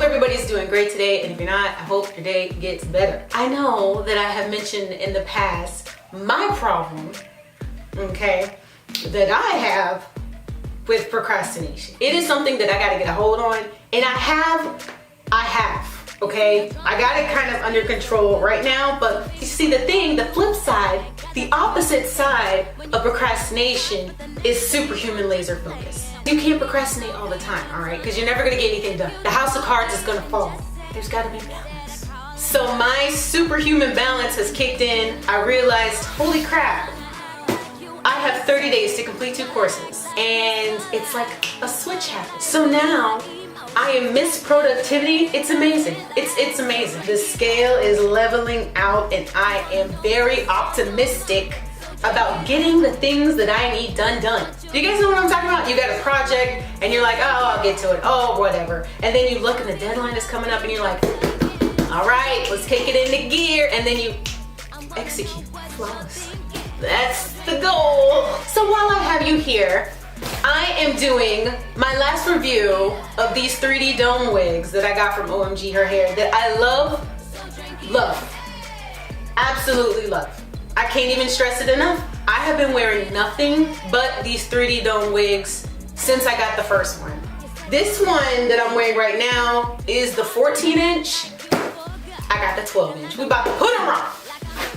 everybody's doing great today, and if you're not, I hope your day gets better. I know that I have mentioned in the past my problem, okay, that I have with procrastination. It is something that I gotta get a hold on, and I have, okay? I got it kind of under control right now, but you see the flip side, the opposite side of procrastination is superhuman laser focus. You can't procrastinate all the time, all right? Because you're never gonna get anything done. The house of cards is gonna fall. There's gotta be balance. So my superhuman balance has kicked in. I realized, holy crap, I have 30 days to complete 2 courses. And it's like a switch happened. So now I am Miss Productivity. It's amazing. It's amazing. The scale is leveling out, and I am very optimistic about getting the things that I need done. Do you guys know what I'm talking about? You got a project and you're like, oh, I'll get to it. Oh, whatever. And then you look and the deadline is coming up and you're like, all right, let's kick it into gear. And then you execute flawlessly. That's the goal. So while I have you here, I am doing my last review of these 3D dome wigs that I got from OMG Her Hair that I love, absolutely love. I can't even stress it enough. I have been wearing nothing but these 3D dome wigs since I got the first one. This one that I'm wearing right now is the 14-inch. I got the 12-inch. We about to put them on.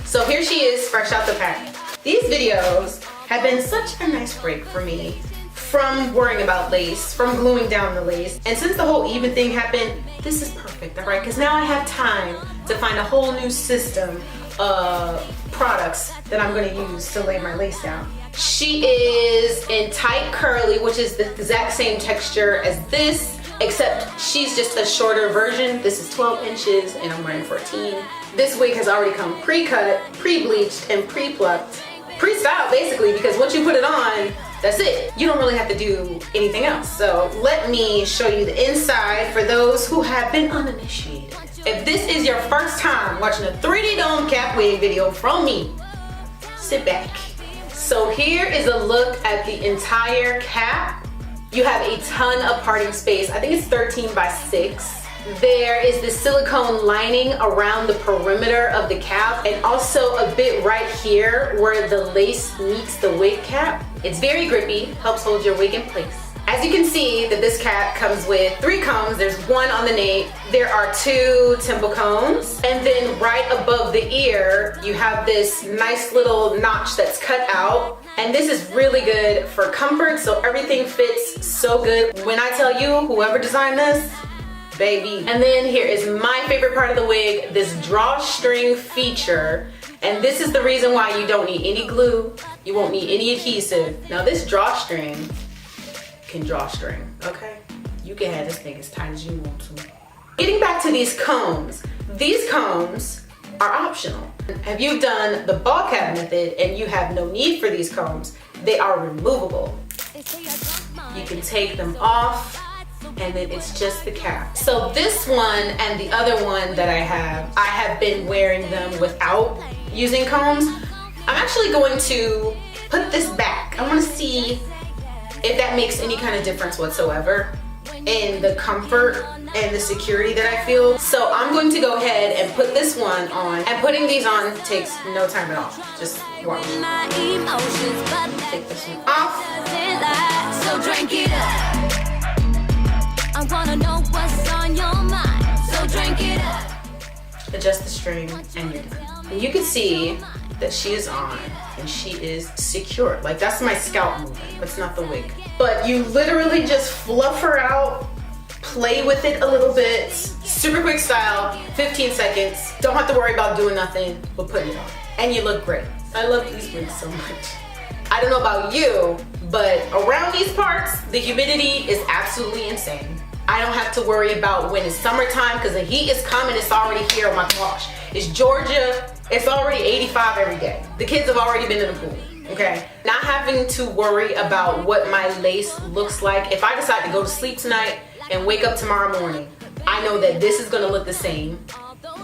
So here she is, fresh out the pack. These videos have been such a nice break for me from worrying about lace, from gluing down the lace. And since the whole even thing happened, this is perfect, all right? Because now I have time to find a whole new system of products that I'm gonna use to lay my lace down. She is in tight curly, which is the exact same texture as this, except she's just a shorter version. This is 12 inches and I'm wearing 14. This wig has already come pre-cut, pre-bleached, and pre-plucked. Pre-styled basically, because once you put it on, that's it. You don't really have to do anything else. So let me show you the inside for those who have been uninitiated. If this is your first time watching a 3D dome cap wig video from me, sit back. So here is a look at the entire cap. You have a ton of parting space. I think it's 13 by 6. There is the silicone lining around the perimeter of the cap, and also a bit right here where the lace meets the wig cap. It's very grippy, helps hold your wig in place. As you can see, that this cap comes with 3 combs. There's 1 on the nape. There are 2 temple combs. And then right above the ear, you have this nice little notch that's cut out. And this is really good for comfort, so everything fits so good. When I tell you, whoever designed this, baby. And then here is my favorite part of the wig, this drawstring feature. And this is the reason why you don't need any glue. You won't need any adhesive. Now this drawstring can draw string, okay? You can have this thing as tight as you want to. Getting back to these combs are optional. If you've done the ball cap method and you have no need for these combs, they are removable. You can take them off and then it's just the cap. So this one and the other one that I have been wearing them without using combs. I'm actually going to put this back. I want to see if that makes any kind of difference whatsoever in the comfort and the security that I feel. So I'm going to go ahead and put this one on, and putting these on takes no time at all. Just watch. Take this one off. So drink it up. I wanna know what's on your mind. So drink it up. Adjust the string and you're done. And you can see that she is on and she is secure. Like, that's my scalp movement, that's not the wig. But you literally just fluff her out, play with it a little bit. Super quick style, 15 seconds. Don't have to worry about doing nothing but putting it on. And you look great. I love these wigs so much. I don't know about you, but around these parts, the humidity is absolutely insane. I don't have to worry about when it's summertime because the heat is coming, it's already here. Oh my gosh. It's Georgia, it's already 85 every day. The kids have already been in the pool, okay? Not having to worry about what my lace looks like. If I decide to go to sleep tonight and wake up tomorrow morning, I know that this is gonna look the same.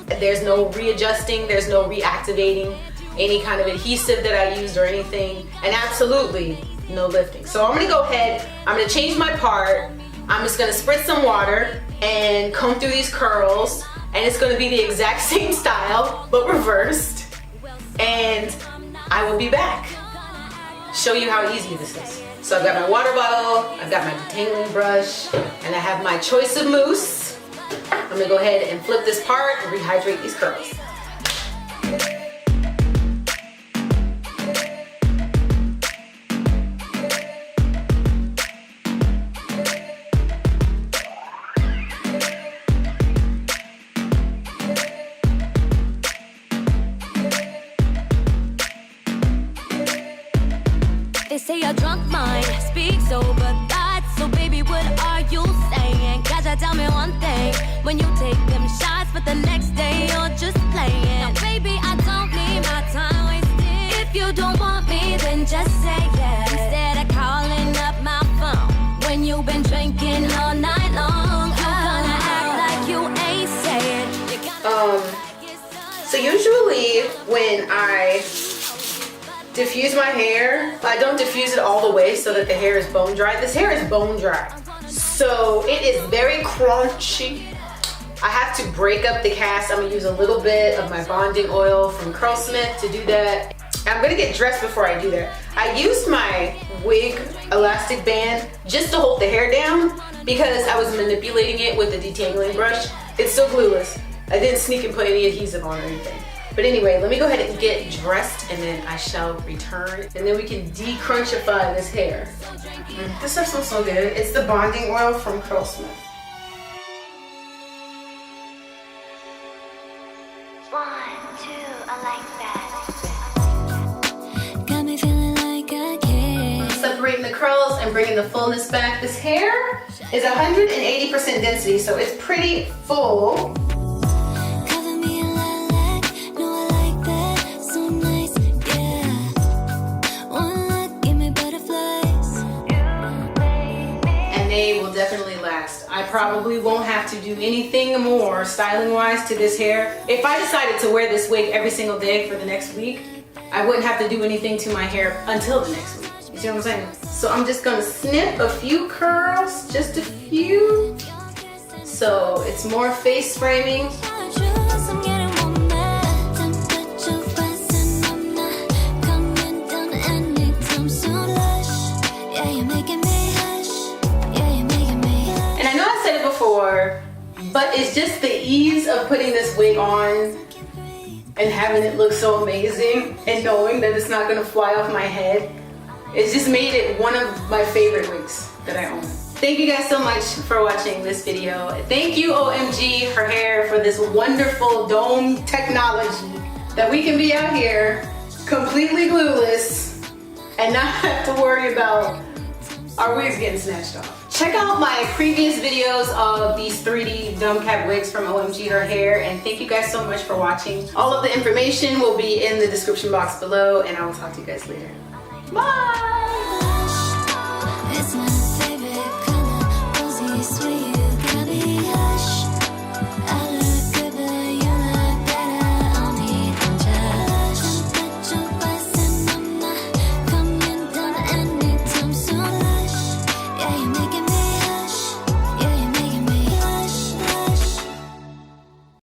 There's no readjusting, there's no reactivating any kind of adhesive that I used or anything, and absolutely no lifting. So I'm gonna go ahead, I'm gonna change my part. I'm just gonna spritz some water and comb through these curls, and it's going to be the exact same style but reversed, and I will be back. Show you how easy this is. So I've got my water bottle, I've got my detangling brush, and I have my choice of mousse. I'm going to go ahead and flip this part and rehydrate these curls. They say a drunk mind speaks over thoughts. So baby, what are you saying? Gotta tell me one thing. When you take them shots, but the next day you're just playing. Now baby, I don't need my time wasted. If you don't want me, then just say yes. Instead of calling up my phone when you've been drinking all night long. You gonna act like you ain't saying. So usually when I diffuse my hair, I don't diffuse it all the way so that the hair is bone dry. This hair is bone dry, so it is very crunchy. I have to break up the cast. I'm gonna use a little bit of my bonding oil from Curlsmith to do that. I'm gonna get dressed before I do that. I used my wig elastic band just to hold the hair down because I was manipulating it with the detangling brush. It's still glueless. I didn't sneak and put any adhesive on or anything. But anyway, let me go ahead and get dressed and then I shall return, and then we can decrunchify this hair. This stuff smells so good. It's the bonding oil from Curlsmith. 1, 2, I like that. Got me feeling like a kid. Separating the curls and bringing the fullness back. This hair is 180% density, so it's pretty full. They will definitely last. I probably won't have to do anything more styling wise to this hair. If I decided to wear this wig every single day for the next week, I wouldn't have to do anything to my hair until the next week. You see what I'm saying? So I'm just gonna snip a few curls, just a few. So it's more face framing. But it's just the ease of putting this wig on and having it look so amazing and knowing that it's not gonna fly off my head. It's just made it one of my favorite wigs that I own. Thank you guys so much for watching this video. Thank you OMG for hair for this wonderful dome technology that we can be out here completely glueless and not have to worry about our wigs getting snatched off. Check out my previous videos of these 3D dome cap wigs from OMG Her Hair, and thank you guys so much for watching. All of the information will be in the description box below, and I will talk to you guys later. Bye!